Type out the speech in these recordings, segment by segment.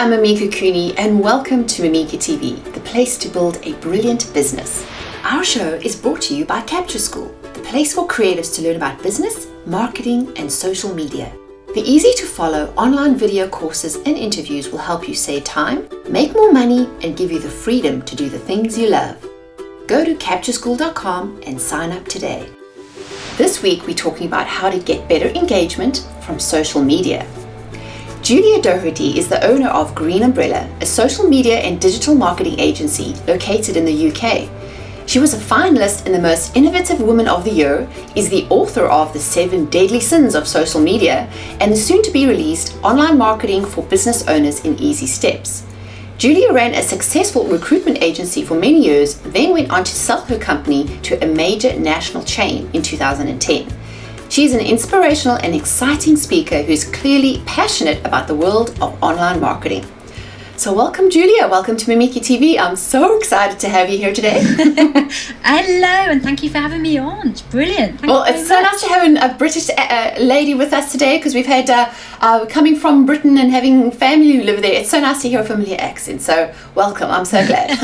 I'm Mimika Cooney and welcome to Mimika TV, the place to build a brilliant business. Our show is brought to you by Capture School, the place for creatives to learn about business, marketing and social media. The easy to follow online video courses and interviews will help you save time, make more money and give you the freedom to do the things you love. Go to captureschool.com and sign up today. This week we're talking about how to get better engagement from social media. Julia Doherty is the owner of Green Umbrella, a social media and digital marketing agency located in the UK. She was a finalist in the Most Innovative Woman of the Year, is the author of The 7 Deadly Sins of Social Media, and the soon-to-be released Online Marketing for Business Owners in Easy Steps. Julia ran a successful recruitment agency for many years, then went on to sell her company to a major national chain in 2010. She's an inspirational and exciting speaker who's clearly passionate about the world of online marketing. So welcome, Julia. Welcome to Mimika TV. I'm so excited to have you here today. Hello, and thank you for having me on. It's brilliant. Well, it's so nice to have a British lady with us today because we've had coming from Britain and having family who live there. It's so nice to hear a familiar accent. So welcome. I'm so glad.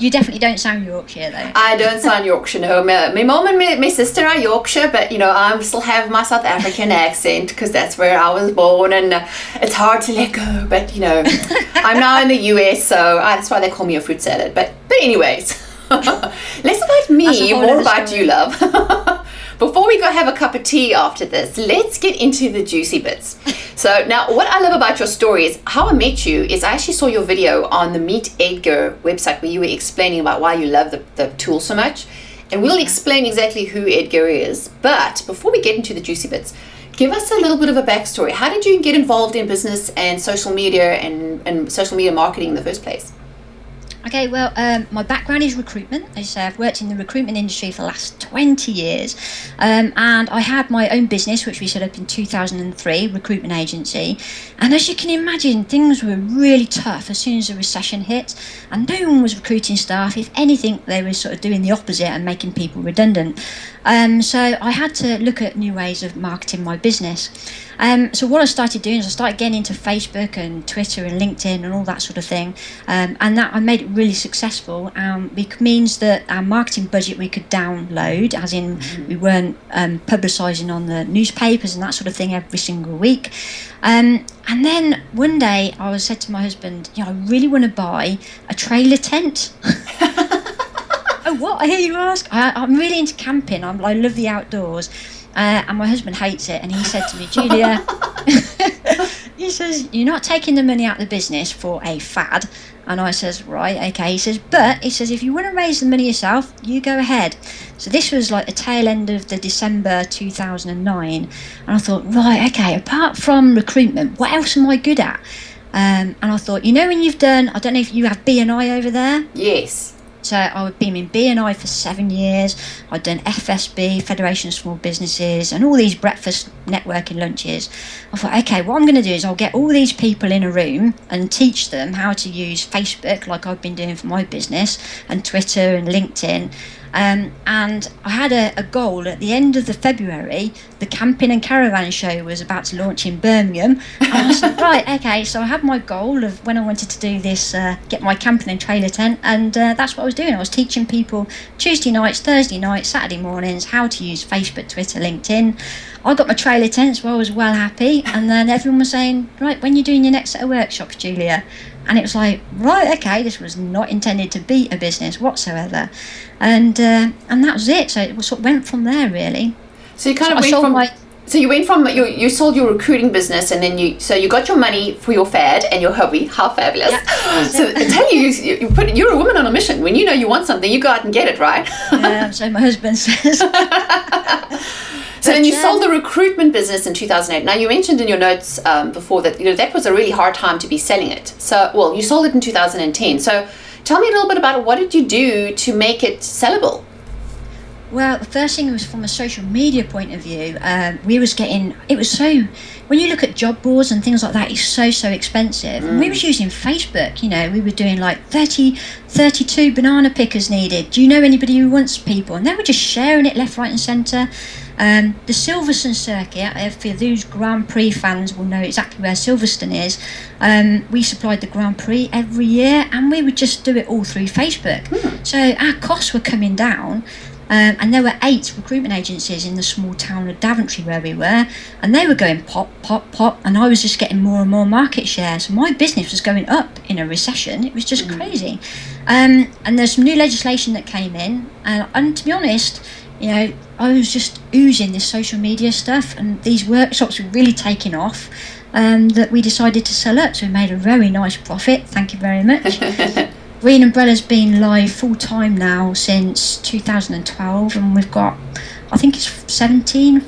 you definitely don't sound Yorkshire though. I don't sound Yorkshire. No, my mom and my sister are Yorkshire, but I still have my South African accent because that's where I was born, and it's hard to let go. But I'm now in the US, so that's why they call me a fruit salad. But anyways, less about me, more about you, love. Before we go have a cup of tea after this, let's get into the juicy bits. So now what I love about your story is how I met you is I actually saw your video on the Meet Edgar website where you were explaining about why you love the tool so much. And we'll explain exactly who Edgar is. But before we get into the juicy bits, give us a little bit of a backstory. How did you get involved in business and social media and social media marketing in the first place? Okay, well, my background is recruitment. As I say, I've worked in the recruitment industry for the last 20 years. And I had my own business, which we set up in 2003, recruitment agency. And as you can imagine, things were really tough as soon as the recession hit. And no one was recruiting staff. If anything, they were sort of doing the opposite and making people redundant. So I had to look at new ways of marketing my business. So what I started doing is I started getting into Facebook and Twitter and LinkedIn and all that sort of thing. And that I made it really successful. It means that our marketing budget we could download, as in we weren't publicising on the newspapers and that sort of thing every single week. And then one day I said to my husband, I really want to buy a trailer tent. Oh, what? I hear you ask. I'm really into camping. I love the outdoors. And my husband hates it. And he said to me, Julia, he says, you're not taking the money out of the business for a fad. And I says, right, okay. He says, but he says, if you want to raise the money yourself, you go ahead. So this was like the tail end of the December 2009. And I thought, right, okay, apart from recruitment, what else am I good at? And I thought, when you've done, I don't know if you have B&I over there. Yes. So I've been in B&I for 7 years. I'd done FSB, Federation of Small Businesses, and all these breakfast networking lunches. I thought, okay, what I'm going to do is I'll get all these people in a room and teach them how to use Facebook, like I've been doing for my business, and Twitter and LinkedIn. And I had a goal at the end of the February. The Camping and Caravan show was about to launch in Birmingham. And I said, right, okay, so I had my goal of when I wanted to do this, get my camping and trailer tent. And that's what I was doing. I was teaching people Tuesday nights, Thursday nights, Saturday mornings, how to use Facebook, Twitter, LinkedIn. I got my trailer tent, so I was well happy. And then everyone was saying, right, when you're doing your next set of workshops, Julia? And it was like, right, okay, this was not intended to be a business whatsoever. And that was it. So it sort of went from there, really. So you you sold your recruiting business, and then you got your money for your fad and your hobby. How fabulous! Yeah. So I tell you're a woman on a mission. When you want something, you go out and get it, right? Yeah. So my husband says. So then you sold the recruitment business in 2008. Now you mentioned in your notes before that that was a really hard time to be selling it. So you sold it in 2010. So tell me a little bit about what did you do to make it sellable? Well, the first thing was from a social media point of view. When you look at job boards and things like that, it's so expensive. And we was using Facebook, we were doing like 32 banana pickers needed. Do you know anybody who wants people? And they were just sharing it left, right and centre. The Silverstone circuit, for those Grand Prix fans will know exactly where Silverstone is. We supplied the Grand Prix every year, and we would just do it all through Facebook. So our costs were coming down. And there were 8 recruitment agencies in the small town of Daventry where we were, and they were going pop, pop, pop, and I was just getting more and more market share. So my business was going up in a recession. It was just crazy. And there's some new legislation that came in, and to be honest, you know, I was just oozing this social media stuff, and these workshops were really taking off, that we decided to sell up. So we made a very nice profit. Thank you very much. Green Umbrella's been live full-time now since 2012, and we've got, I think it's 17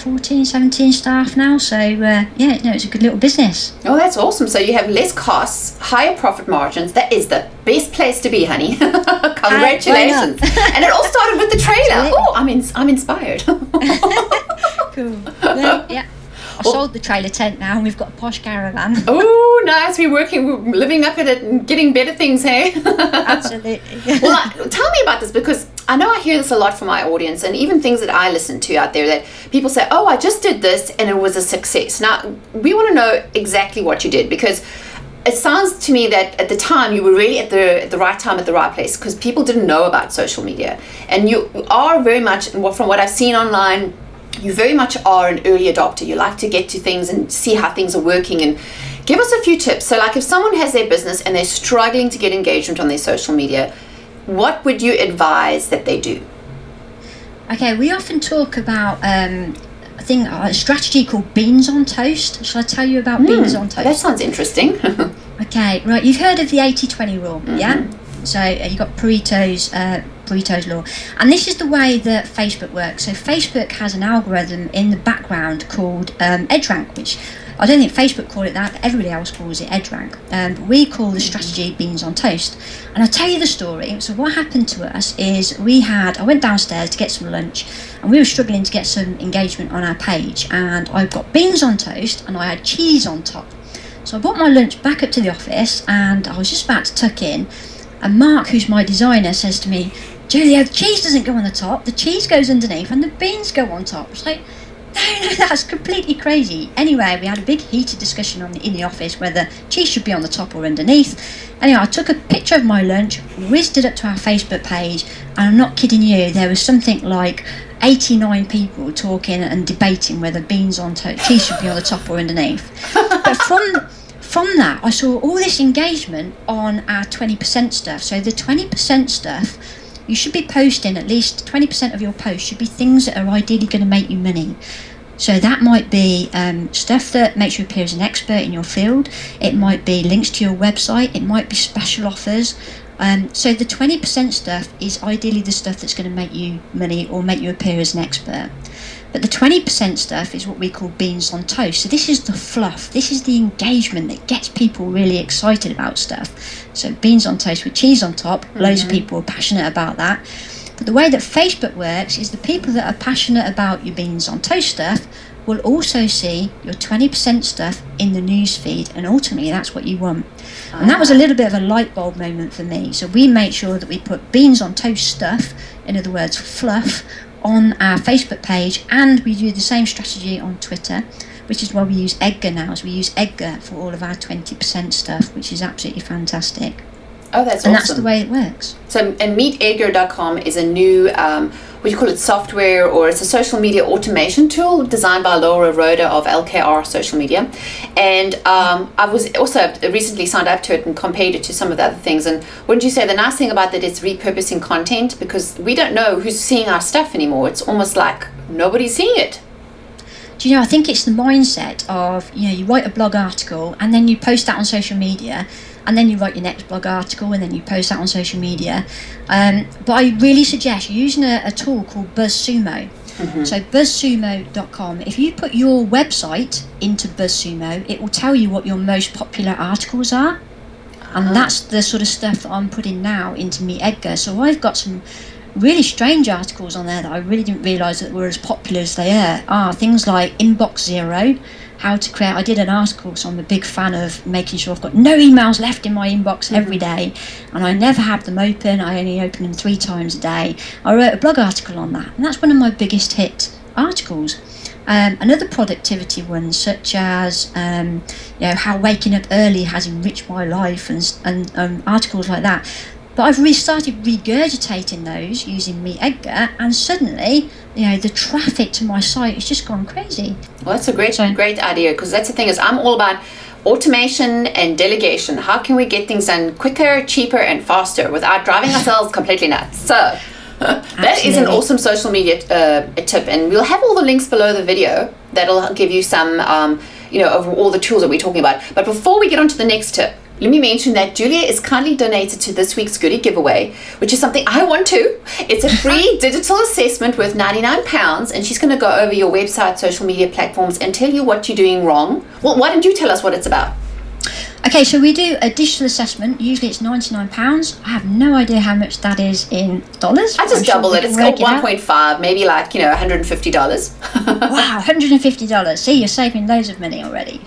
staff now, so it's a good little business. Oh, that's awesome. So you have less costs, higher profit margins. That is the best place to be, honey. Congratulations. And it all started with the trailer. Oh, I'm inspired. Cool. Yeah. I sold the trailer tent now, and we've got a posh caravan. Oh, nice. We're living up at it and getting better things, hey? Absolutely. Well, tell me about this, because I know I hear this a lot from my audience, and even things that I listen to out there, that people say, oh, I just did this and it was a success. Now, we want to know exactly what you did, because it sounds to me that at the time you were really at the right time at the right place, because people didn't know about social media. And you are very much, from what I've seen online, you very much are an early adopter. You like to get to things and see how things are working, and give us a few tips. So like if someone has their business and they're struggling to get engagement on their social media, what would you advise that they do? Okay, we often talk about a strategy called beans on toast. Shall I tell you about beans on toast? That sounds interesting. Okay, right. You've heard of the 80-20 rule, yeah? So you've got Pareto's law. And this is the way that Facebook works. So Facebook has an algorithm in the background called EdgeRank, which I don't think Facebook call it that, but everybody else calls it EdgeRank. But we call the strategy beans on toast. And I'll tell you the story. So what happened to us is I went downstairs to get some lunch, and we were struggling to get some engagement on our page. And I got beans on toast, and I had cheese on top. So I brought my lunch back up to the office, and I was just about to tuck in. And Mark, who's my designer, says to me, Julia, the cheese doesn't go on the top, the cheese goes underneath and the beans go on top. It's like, no, that's completely crazy. Anyway, we had a big heated discussion in the office whether cheese should be on the top or underneath. Anyway, I took a picture of my lunch, whizzed it up to our Facebook page, and I'm not kidding you, there was something like 89 people talking and debating whether beans on toast, cheese should be on the top or underneath. But from that, I saw all this engagement on our 20% stuff. So the 20% stuff, you should be posting, at least 20% of your posts should be things that are ideally going to make you money. So that might be stuff that makes you appear as an expert in your field. It might be links to your website. It might be special offers. So the 20% stuff is ideally the stuff that's going to make you money or make you appear as an expert. But the 20% stuff is what we call beans on toast. So this is the fluff. This is the engagement that gets people really excited about stuff. So beans on toast with cheese on top. Loads of people are passionate about that. But the way that Facebook works is the people that are passionate about your beans on toast stuff will also see your 20% stuff in the news feed, and ultimately that's what you want. And that was a little bit of a light bulb moment for me. So we made sure that we put beans on toast stuff, in other words fluff, on our Facebook page, and we do the same strategy on Twitter, which is why we use Edgar now. So we use Edgar for all of our 20% stuff, which is absolutely fantastic. Oh, that's and awesome. That's the way it works. So, and meetedgar.com is a new, what do you call it, software, or it's a social media automation tool designed by Laura Rhoda of LKR Social Media. And I was also recently signed up to it and compared it to some of the other things. And wouldn't you say the nice thing about that is repurposing content, because we don't know who's seeing our stuff anymore. It's almost like nobody's seeing it. Do you know, I think it's the mindset of, you write a blog article and then you post that on social media, and then you write your next blog article and then you post that on social media. But I really suggest using a tool called Buzzsumo. So buzzsumo.com, if you put your website into Buzzsumo, it will tell you what your most popular articles are. And that's the sort of stuff that I'm putting now into Meet Edgar. So I've got some really strange articles on there that I really didn't realise that were as popular as they are. Things like Inbox Zero, how to create. I did an article, so I'm a big fan of making sure I've got no emails left in my inbox every day, and I never have them open. I only open them 3 times a day. I wrote a blog article on that, and that's one of my biggest hit articles. Another productivity one, such as how waking up early has enriched my life, and articles like that. But I've started regurgitating those using Me Edgar, and suddenly, the traffic to my site has just gone crazy. Well, that's a great idea, because that's the thing is I'm all about automation and delegation. How can we get things done quicker, cheaper, and faster without driving ourselves completely nuts? So that is an awesome social media tip, and we'll have all the links below the video that'll give you some, of all the tools that we're talking about. But before we get on to the next tip, let me mention that Julia is kindly donated to this week's goodie giveaway, which is something I want to. It's a free digital assessment worth £99, and she's going to go over your website, social media platforms, and tell you what you're doing wrong. Well, why don't you tell us what it's about? Okay, so we do a digital assessment. Usually it's £99. I have no idea how much that is in dollars. I just double it. It's called 1.5, maybe like, $150. Wow, $150. See, you're saving loads of money already.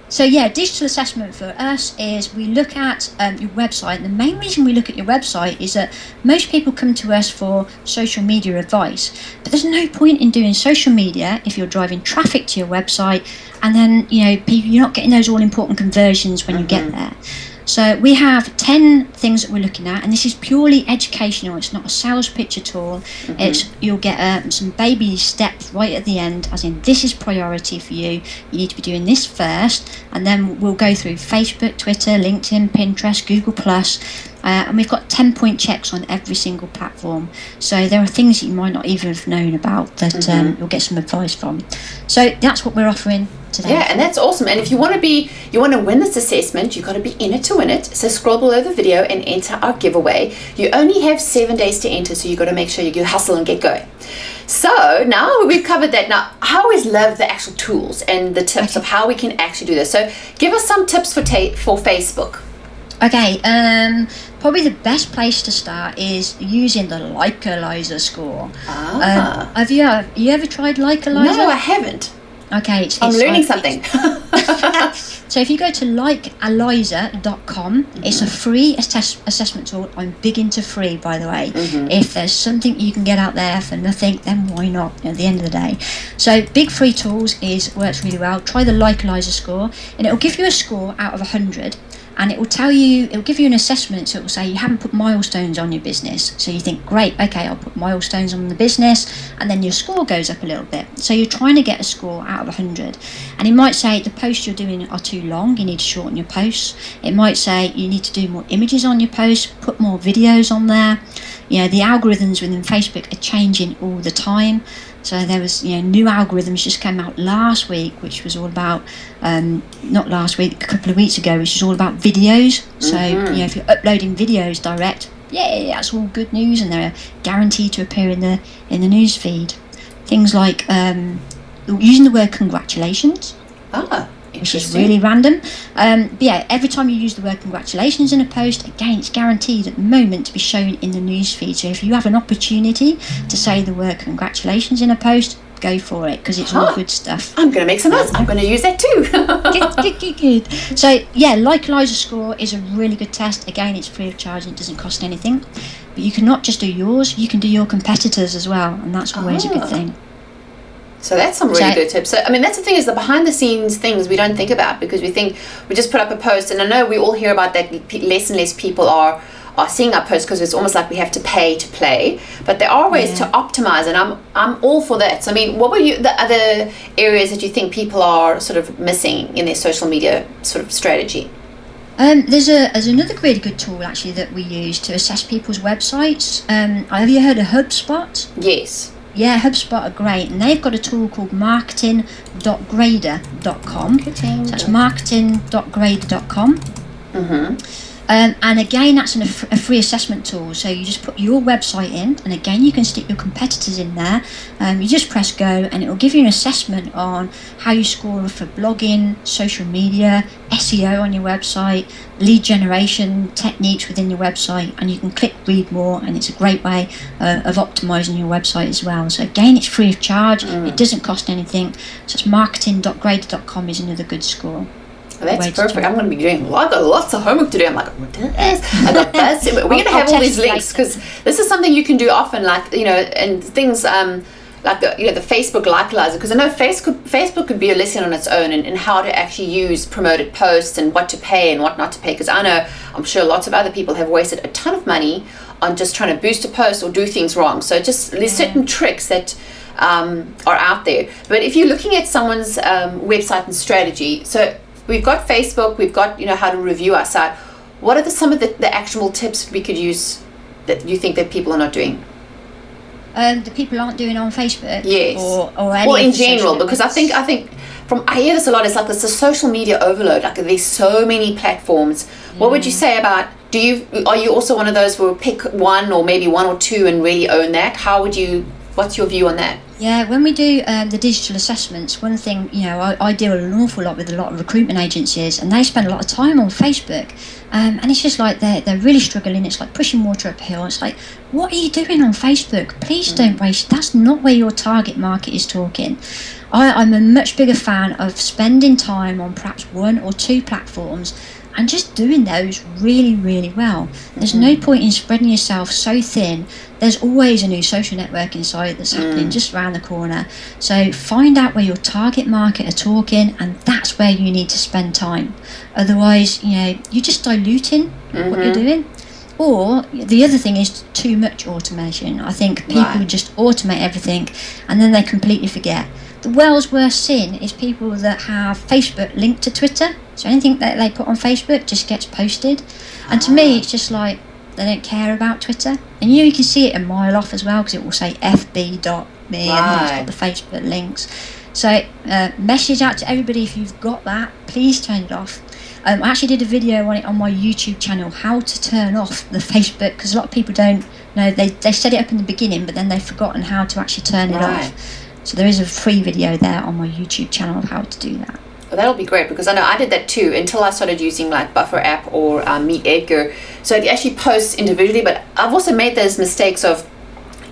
So yeah, digital assessment for us is we look at your website. And the main reason we look at your website is that most people come to us for social media advice, but there's no point in doing social media if you're driving traffic to your website, and then you're not getting those all important conversions when you get there. So we have 10 things that we're looking at, and this is purely educational. It's not a sales pitch at all. You'll get some baby steps right at the end, as in this is priority for you. You need to be doing this first, and then we'll go through Facebook, Twitter, LinkedIn, Pinterest, Google+, and we've got 10-point checks on every single platform. So there are things that you might not even have known about that you'll get some advice from. So that's what we're offering today. Yeah, and that's awesome. And if you want to win this assessment, you've got to be in it to win it. So scroll below the video and enter our giveaway. You only have 7 days to enter, so you've got to make sure you hustle and get going. So now we've covered that. Now, I always love the actual tools and the tips of how we can actually do this. So give us some tips for Facebook. Okay, probably the best place to start is using the Likealizer score. Have you ever tried Likealizer? No, I haven't. Okay, I'm learning something. So if you go to likealizer.com, it's a free assessment tool. I'm big into free, by the way. If there's something you can get out there for nothing, then why not at the end of the day? So big free tools works really well. Try the Likealizer score, and it'll give you a score out of 100. And it'll give you an assessment. So it will say you haven't put milestones on your business. So you think, great, okay, I'll put milestones on the business, and then your score goes up a little bit. So you're trying to get a score out of 100. And it might say the posts you're doing are too long, you need to shorten your posts. It might say you need to do more images on your posts, put more videos on there. The algorithms within Facebook are changing all the time. So there was, new algorithms just came out last week, which was all about, not last week, a couple of weeks ago, which is all about videos. So, if you're uploading videos direct, that's all good news, and they're guaranteed to appear in the news feed. Things like using the word congratulations. Which is really random. But every time you use the word congratulations in a post, again, it's guaranteed at the moment to be shown in the news feed. So if you have an opportunity to say the word congratulations in a post, go for it, because it's all good stuff. I'm going to make some notes. I'm going to use that too. Good. So Likealizer score is a really good test. Again, it's free of charge and it doesn't cost anything. But you can not just do yours, you can do your competitors as well, and that's always a good thing. So that's some really good tips. So, that's the thing, is the behind the scenes things we don't think about, because we think we just put up a post, and I know we all hear about that. Less and less people are seeing our posts because it's almost like we have to pay to play. But there are ways to optimize, and I'm all for that. So what were the other areas that you think people are sort of missing in their social media sort of strategy? There's another really good tool actually that we use to assess people's websites. Have you heard of HubSpot? Yes. Yeah, HubSpot are great, and they've got a tool called marketing.grader.com. So that's marketing.grader.com. And again, that's a free assessment tool. So you just put your website in, and again, you can stick your competitors in there. You just press go, and it will give you an assessment on how you score for blogging, social media, SEO on your website, lead generation techniques within your website, and you can click read more, and it's a great way of optimizing your website as well. So again, it's free of charge. It doesn't cost anything. So it's marketing.grader.com is another good score. That's perfect. I'm going to be doing. Well, I've got lots of homework to do. I'm like, what is this? I got Buzzsumo. We're going to have all these links, because this is something you can do often, like, and things. like the Facebook likealizer, because I know Facebook could be a lesson on its own in how to actually use promoted posts and what to pay and what not to pay, because I'm sure lots of other people have wasted a ton of money on just trying to boost a post or do things wrong. So just there's certain tricks that are out there. But if you're looking at someone's website and strategy, so we've got Facebook, we've got how to review our site. What are some of the actionable tips we could use that you think that people are not doing? The people aren't doing on Facebook, yes, or any well, in general, because I think I hear this a lot. It's like it's a social media overload. Like there's so many platforms. What would you say about? Are you also one of those who will pick one or maybe one or two and really own that? What's your view on that? Yeah, when we do the digital assessments, one thing, I deal an awful lot with a lot of recruitment agencies, and they spend a lot of time on Facebook, and it's just like they're really struggling. It's like pushing water uphill. It's like, what are you doing on Facebook? Please don't waste. That's not where your target market is talking. I'm a much bigger fan of spending time on perhaps one or two platforms and just doing those really, really well. There's no point in spreading yourself so thin. There's always a new social networking site that's happening just around the corner. So find out where your target market are talking, and that's where you need to spend time. Otherwise, you're just diluting what you're doing. Or the other thing is too much automation. I think people just automate everything and then they completely forget. The world's worst sin is people that have Facebook linked to Twitter. So anything that they put on Facebook just gets posted. And to me, it's just like they don't care about Twitter. And you can see it a mile off as well, because it will say fb.me and then it's got the Facebook links. So message out to everybody, if you've got that, please turn it off. I actually did a video on it on my YouTube channel, how to turn off the Facebook, because a lot of people don't know. They set it up in the beginning, but then they've forgotten how to actually turn it off. So there is a free video there on my YouTube channel of how to do that. Well, that'll be great, because I know I did that too until I started using like Buffer app or Meet Edgar. So it actually posts individually, but I've also made those mistakes of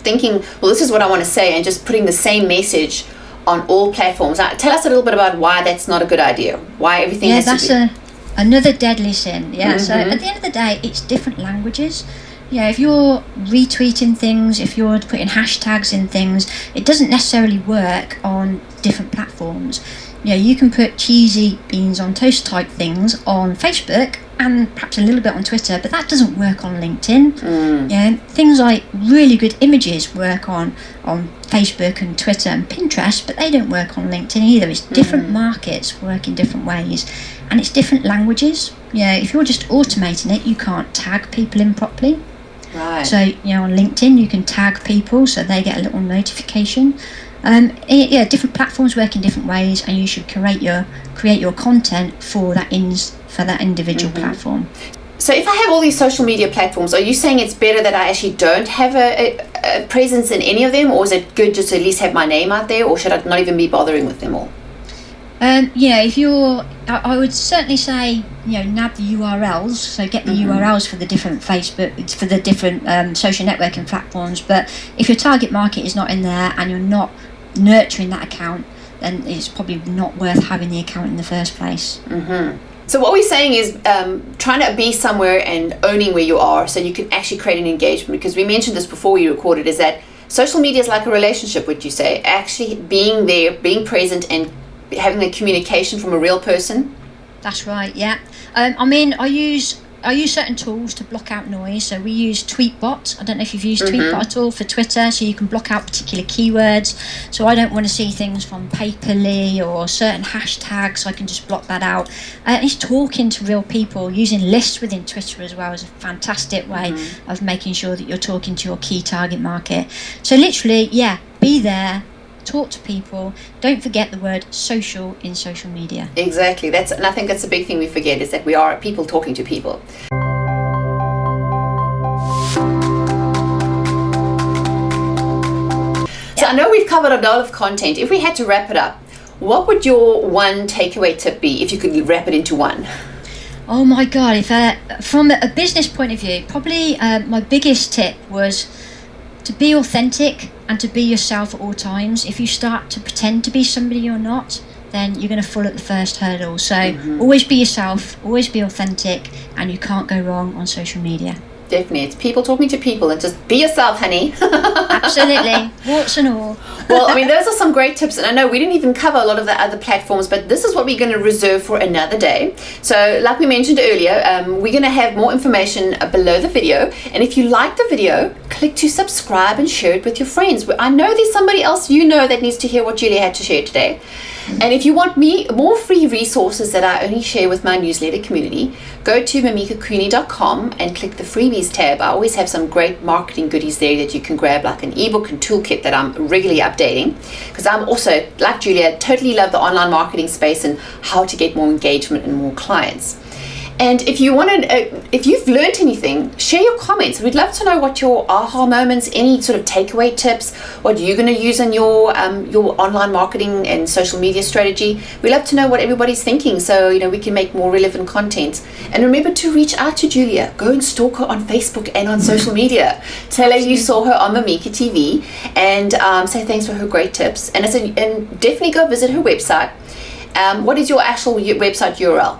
thinking, well, this is what I want to say, and just putting the same message on all platforms. Now, tell us a little bit about why that's not a good idea. Why everything has to be... Yeah, that's another deadly sin. Yeah. So at the end of the day, it's different languages. If you're retweeting things, if you're putting hashtags in things, it doesn't necessarily work on different platforms. You can put cheesy beans on toast type things on Facebook and perhaps a little bit on Twitter, but that doesn't work on LinkedIn. Things like really good images work on Facebook and Twitter and Pinterest, but they don't work on LinkedIn either. It's different markets work in different ways, and it's different languages. If you're just automating it, you can't tag people in properly. Right. So, on LinkedIn, you can tag people so they get a little notification. Different platforms work in different ways, and you should create your content for that individual platform. So if I have all these social media platforms, are you saying it's better that I actually don't have a presence in any of them, or is it good just to at least have my name out there, or should I not even be bothering with them all? I would certainly say, nab the URLs, so get the URLs for the different Facebook, for the different social networking platforms. But if your target market is not in there and you're not nurturing that account, then it's probably not worth having the account in the first place. So what we're saying is trying to be somewhere and owning where you are, so you can actually create an engagement. Because we mentioned this before we recorded, is that social media is like a relationship, would you say? Actually being there, being present, and having the communication from a real person. That's right, yeah. I use certain tools to block out noise. So we use Tweetbot. I don't know if you've used Tweetbot at all for Twitter, so you can block out particular keywords. So I don't want to see things from Paperly or certain hashtags, so I can just block that out. It's talking to real people. Using lists within Twitter as well is a fantastic way of making sure that you're talking to your key target market. So literally, be there. Talk to people. Don't forget the word social in social media. Exactly. And I think that's a big thing we forget, is that we are people talking to people. So I know we've covered a lot of content. If we had to wrap it up, what would your one takeaway tip be, if you could wrap it into one? Oh my God. If from a business point of view, probably my biggest tip was to be authentic and to be yourself at all times. If you start to pretend to be somebody you're not, then you're going to fall at the first hurdle. So always be yourself, always be authentic, and you can't go wrong on social media. Definitely. It's people talking to people, and just be yourself, honey. Absolutely. Warts and all. Well, I mean, those are some great tips. And I know we didn't even cover a lot of the other platforms, but this is what we're going to reserve for another day. So like we mentioned earlier, we're going to have more information below the video. And if you like the video, click to subscribe and share it with your friends. I know there's somebody else you know that needs to hear what Julia had to share today. And if you want more free resources that I only share with my newsletter community, go to mimikacooney.com and click the freebies tab. I always have some great marketing goodies there that you can grab, like an ebook and toolkit that I'm regularly updating, because I'm also, like Julia, totally love the online marketing space and how to get more engagement and more clients. And if you want to, if you've learned anything, share your comments. We'd love to know what your aha moments, any sort of takeaway tips, what you're going to use in your online marketing and social media strategy. We love to know what everybody's thinking, so we can make more relevant content. And remember to reach out to Julia. Go and stalk her on Facebook and on social media. Tell her you saw her on Mimika TV, and say thanks for her great tips. And definitely go visit her website. What is your actual website URL?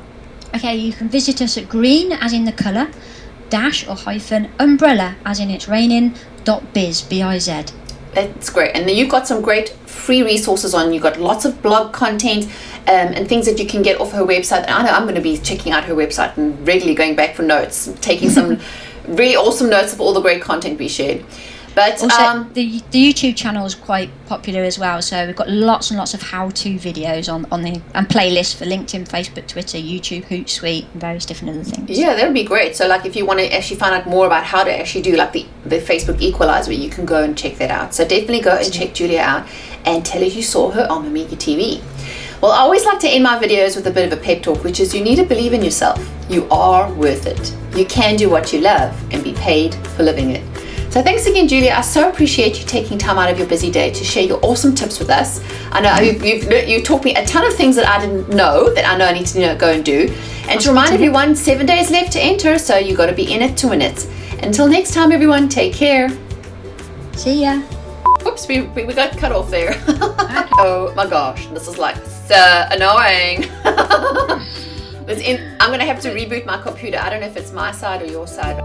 Okay, you can visit us at green, as in the colour, dash or hyphen, umbrella, as in it's raining, .biz, B-I-Z. That's great. And then you've got some great free resources on. You've got lots of blog content and things that you can get off her website. And I know I'm going to be checking out her website and regularly going back for notes, taking some really awesome notes of all the great content we shared. But also, the YouTube channel is quite popular as well, so we've got lots and lots of how-to videos on the and playlists for LinkedIn, Facebook, Twitter, YouTube, Hootsuite, and various different other things. Yeah, that would be great. So like if you want to actually find out more about how to actually do like the Facebook equalizer, you can go and check that out. So definitely go and check Julia out and tell her you saw her on Mimika TV. Well, I always like to end my videos with a bit of a pep talk, which is you need to believe in yourself. You are worth it. You can do what you love and be paid for living it. So thanks again, Julia. I so appreciate you taking time out of your busy day to share your awesome tips with us. I know you've taught me a ton of things that I didn't know that I know I need to go and do. And to remind everyone, 7 days left to enter, so you got to be in it to win it. Until next time, everyone, take care. See ya. Oops, we got cut off there. Oh my gosh, this is like so annoying. I'm going to have to reboot my computer. I don't know if it's my side or your side.